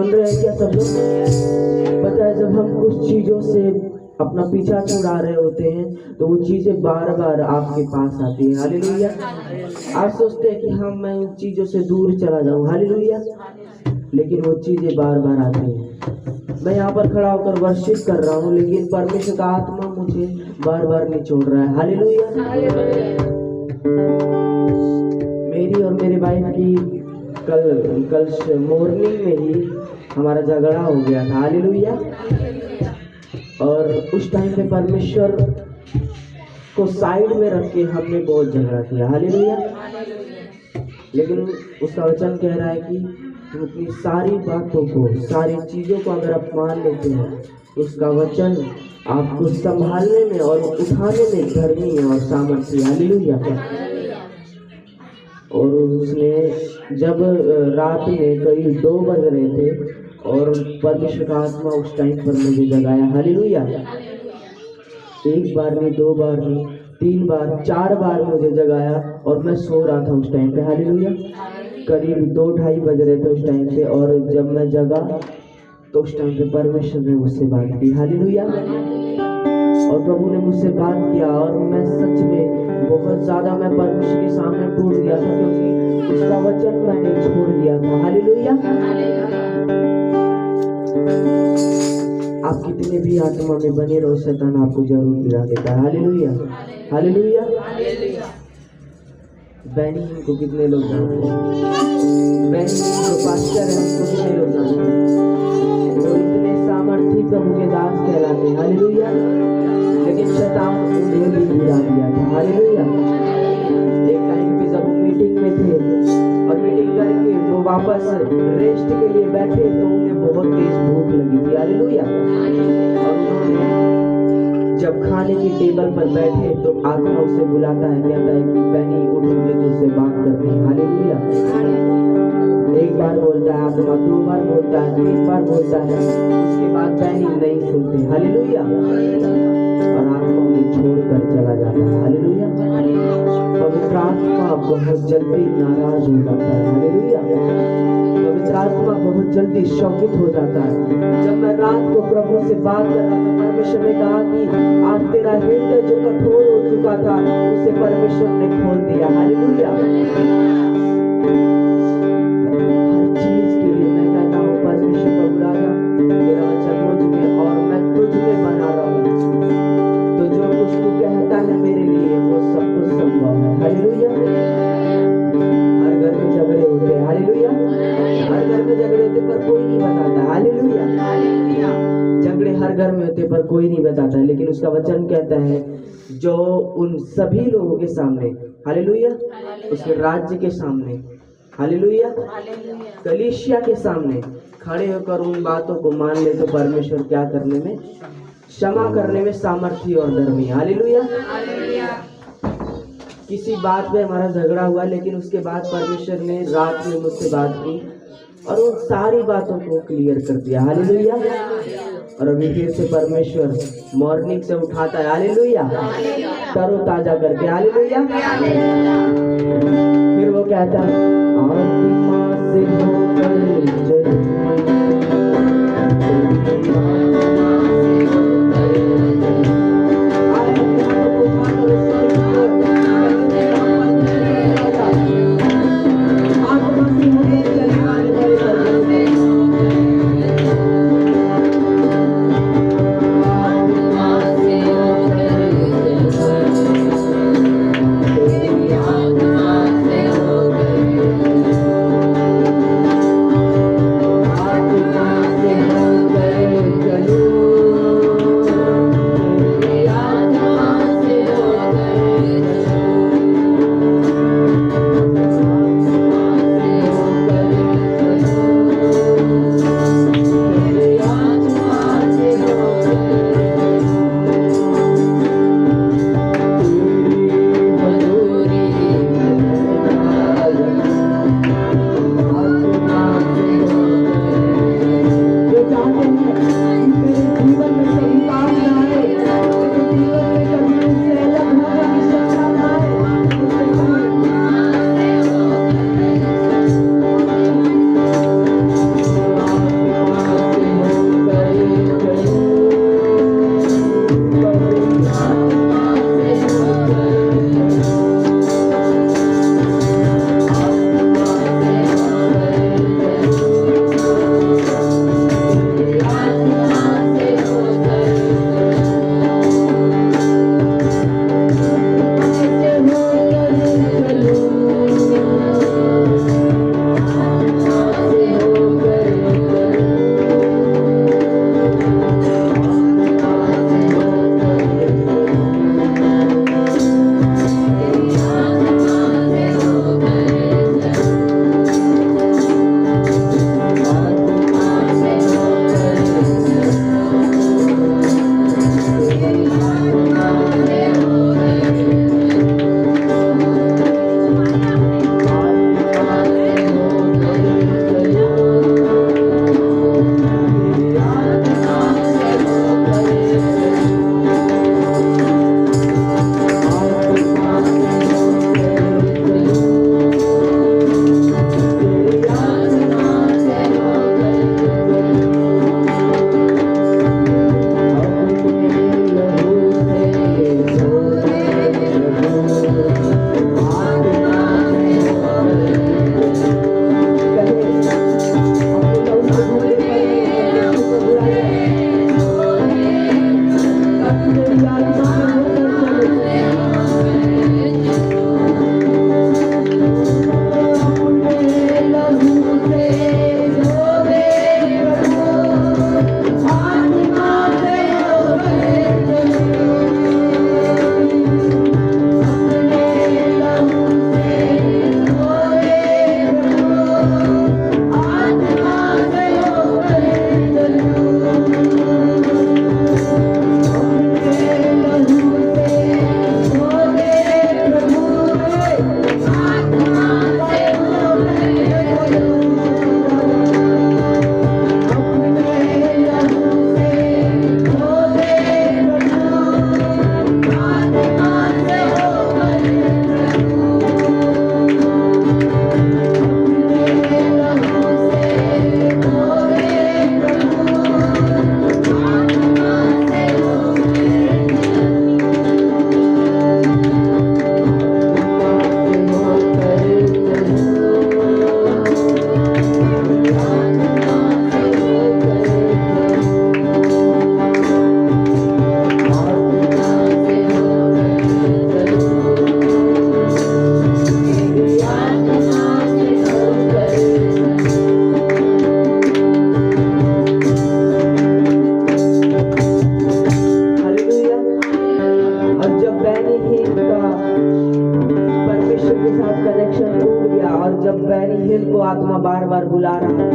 रहे हैं क्या सब लोग? पता है जब हम कुछ चीजों से अपना पीछा छुड़ा रहे होते हैं तो वो चीजें बार बार आपके पास आती हैं। हालेलुया। आप सोचते हैं कि मैं उन चीजों से दूर चला जाऊं। हालेलुया। लेकिन वो चीजें बार बार आती हैं। मैं यहाँ पर खड़ा होकर वर्शिप कर रहा हूँ लेकिन परमेश्वर का आत्मा मुझे बार बार निचोड़ रहा है। हालेलुया। मेरी और मेरे वाइफ की कल मॉर्निंग में ही हमारा झगड़ा हो गया था। हालेलुया। और उस टाइम पे परमेश्वर को साइड में रख के हमने बहुत झगड़ा किया। हालेलुया। लेकिन उसका वचन कह रहा है कि तुम अपनी सारी बातों को, सारी चीजों को अगर आप मान लेते हैं तो उसका वचन आपको संभालने में और उठाने में धर्मी है और सामर्थ्य। हालेलुया। और उसने जब रात में करीब 2 बज रहे थे और परमेश्वर का आत्मा उस टाइम पर मुझे जगाया। हालेलुया। 1 बार नहीं, 2 बार नहीं, 3 बार, 4 बार मुझे जगाया और मैं सो रहा था उस टाइम पे। हालेलुया। करीब 2-2:30 बज रहे थे उस टाइम पे और जब मैं जगा तो उस टाइम पे परमेश्वर ने मुझसे बात की। हालेलुया। और प्रभु ने मुझसे बात किया और मैं सच में बहुत ज्यादा मैं परमेश्वर के सामने टूट गया था क्योंकि उसका वचन मैंने छोड़ दिया था। हालेलुया। आप कितने भी आत्मा में बने रहो, शैतान आपको जरूर गिरा देता है। हालेलुया। हालेलुया। बैनी को कितने लोग जानते हैं? बैनी जो पास्टर है उनको कितने लोग जानते हैं? वो इतने सामर्थी प्रभु के दास कहलाते हैं। हालेलुया। लेकिन शैतान उन्हें भी गिरा दिया था। हालेलुया। एक टाइम पे जब वो मीटिंग में थे और मीटिंग करके वो वापस रेस्ट के लिए बैठे तो उन्हें बहुत तेज भूख लगी थी। हालेलुया। और उन्होंने जब खाने की टेबल पर बैठे तो आत्मा उसे बुलाता है, कहता है कि बैनी उठ, मुझे तुझसे बात करनी है। हालेलुया। 1 बार बोलता है आत्मा, 2 बार बोलता है, 3 बार बोलता है, उसके बाद बैनी नहीं सुनते। हालेलुया। और आत्मा उन्हें छोड़कर चला जाता है। हालेलुया। पवित्र आत्मा बहुत जल्दी नाराज हो जाता है। हालेलुया। पवित्र आत्मा बहुत जल्दी शौकित हो जाता है। जब मैं रात को प्रभु से बात कर रहा था, परमेश्वर ने कहा कि आज तेरा हृदय जो कठोर हो चुका था उसे परमेश्वर ने खोल दिया। हालेलुया। हर चीज के लिए मैं कहता हूँ परमेश्वर प्रभु राजा तेरा वचन मुझ में और मैं तुझ में बना रहा हूँ तो जो कुछ तू कहता है मेरे लिए वो सब कुछ संभव है। हालेलुया। हर घर में झगड़े होते हैं। हालेलुया। हर घर में झगड़े होते पर कोई नहीं बताता। हालेलुया। झगड़े हर घर में होते पर कोई नहीं बताता है, लेकिन उसका वचन कहता है जो उन सभी लोगों के सामने, हालेलुया, उसके राज्य के सामने, हालेलुया, कलीसिया के सामने खड़े होकर उन बातों को मान ले तो परमेश्वर क्या करने में, क्षमा करने में सामर्थ्य और धर्मी। हालेलुया। किसी बात पे हमारा झगड़ा हुआ लेकिन उसके बाद परमेश्वर ने रात में मुझसे बात की और उन सारी बातों को क्लियर कर दिया। हालेलुया। और अभी फिर से परमेश्वर मॉर्निंग से उठाता है। हालेलुया। तरोताजा करके। हालेलुया। फिर वो कहता है आत्मा से होकर कनेक्शन टूट गया और जब बैनी हिल को आत्मा बार बार बुला रहा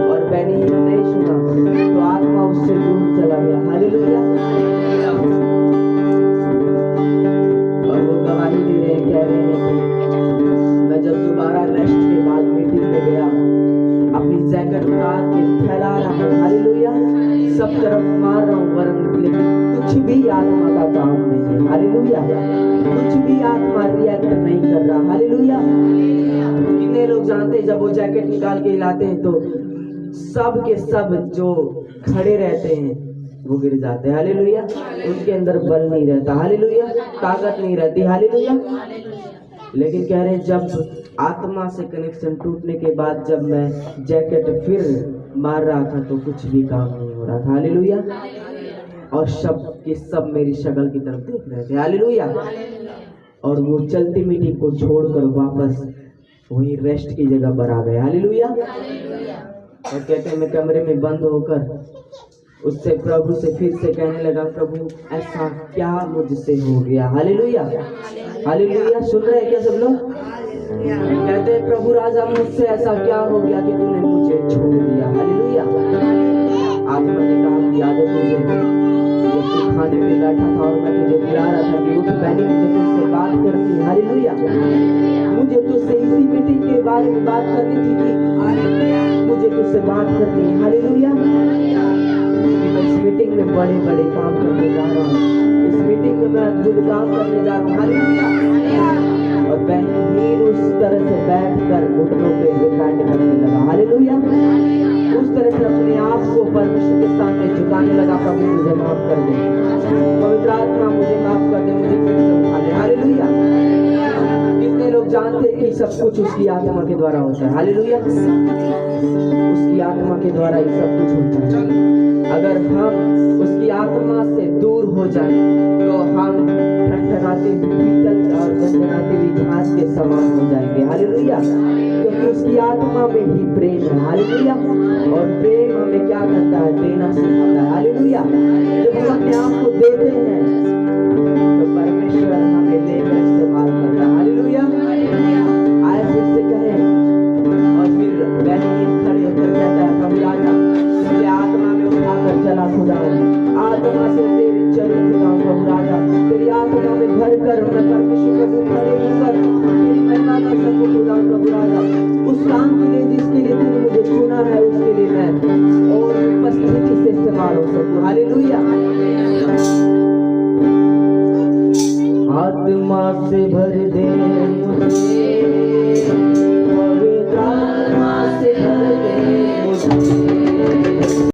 और बैनी हिल नहीं सुना तो आत्मा उससे दूर चला गया। हालेलुया। और वो गवाही दे रहे हैं, कह रहे हैं कि मैं जब दोबारा रेस्ट के बाद मीटिंग में गया अपनी जैकेट उतार के फैला रहा हूँ, हालेलुया, सब तरफ मार रहा हूँ, वरन लेकिन कुछ भी आत्मा का काम नहीं है। हालेलुया। कुछ भी आत्मा रिएक्ट नहीं कर रहा। हालेलुया। कितने लोग जानते हैं जब वो जैकेट निकाल के हिलाते हैं तो सब के सब जो खड़े रहते हैं वो गिर जाते हैं। हालेलुया। उनके अंदर बल नहीं रहता। हालेलुया। ताकत नहीं रहती। हालेलुया। लेकिन कह रहे हैं जब आत्मा से कनेक्शन टूटने के बाद जब मैं जैकेट फिर मार रहा था तो कुछ भी काम नहीं हो रहा था। हालेलुया। और सब के सब मेरी शक्ल की तरफ देख रहे थे। हालेलुया। और वो चलती मीटिंग को छोड़कर वापस वही रेस्ट की जगह पर आ गए। हालेलुया। और कहते हैं मैं कमरे में बंद होकर उससे प्रभु से फिर से कहने लगा, प्रभु ऐसा क्या मुझसे हो गया। हालेलुया। हालेलुया। सुन रहे हैं क्या सब लोग? कहते हैं प्रभु राजा मुझसे ऐसा क्या हो गया कि तूने मुझे छोड़ दिया। हालेलुया। आत्मा ने कहा कि याद है तुझे जब तू खाने में बैठा था और मैं तुझे बुला रहा था कि उठ बैनी मुझे तुझसे बात करनी। हालेलुया। मुझे तुझसे इसी मीटिंग के बारे में बात करनी थी कि मुझे तुझसे बात करनी है। हालेलुया। मैं इस मीटिंग में बड़े बड़े काम करने जा रहा हूँ। इस मीटिंग में मैं अद्भुत काम करने जा रहा हूँ। हालेलुया। और बेनीहीन उस तरह से बैठकर घुटनों पे रिपेंट करने लगा। हालेलुया। उस तरह से अपने आप को परमेश्वर के सामने झुकाने लगा, प्रभु मुझे माफ कर दे, पवित्र आत्मा मुझे माफ कर दे, मुझे फिर से उठा ले। हालेलुया। कितने लोग जानते हैं कि सब कुछ उसकी आत्मा के द्वारा होता है। हालेलुया। उसकी आत्मा के द्वारा ही सब कुछ होता है। अगर हम उसकी आत्मा से दूर हो जाए तो हम ठनठनाते पीतल और झनझनाते हुए घास के समान हो जाएंगे। हालेलुया। क्योंकि उसकी आत्मा में ही प्रेम है। हालेलुया। और प्रेम हमें क्या करता है? देना सिखाता है। हालेलुया। जब हम अपने आप को देते हैं तो परमेश्वर हमें लेकर इस्तेमाल करता है। हालेलुया। आए फिर से कहें और फिर बैठिए खड़े होकर कहता है, प्रभु राजा मुझे आत्मा में उठाकर चला खुदा, आत्मा से तेरे चरण खुदा, प्रभु राजा तेरी आत्मा में भर कर मैं परमेश्वर को खड़े होकर तेरी महिमा कर सकूं खुदा, प्रभु राजा उस काम के लिए जिसके लिए तूने मुझे चुना है उसके लिए मैं और उपस्थिति से इस्तेमाल हो सकूं। हालेलुया।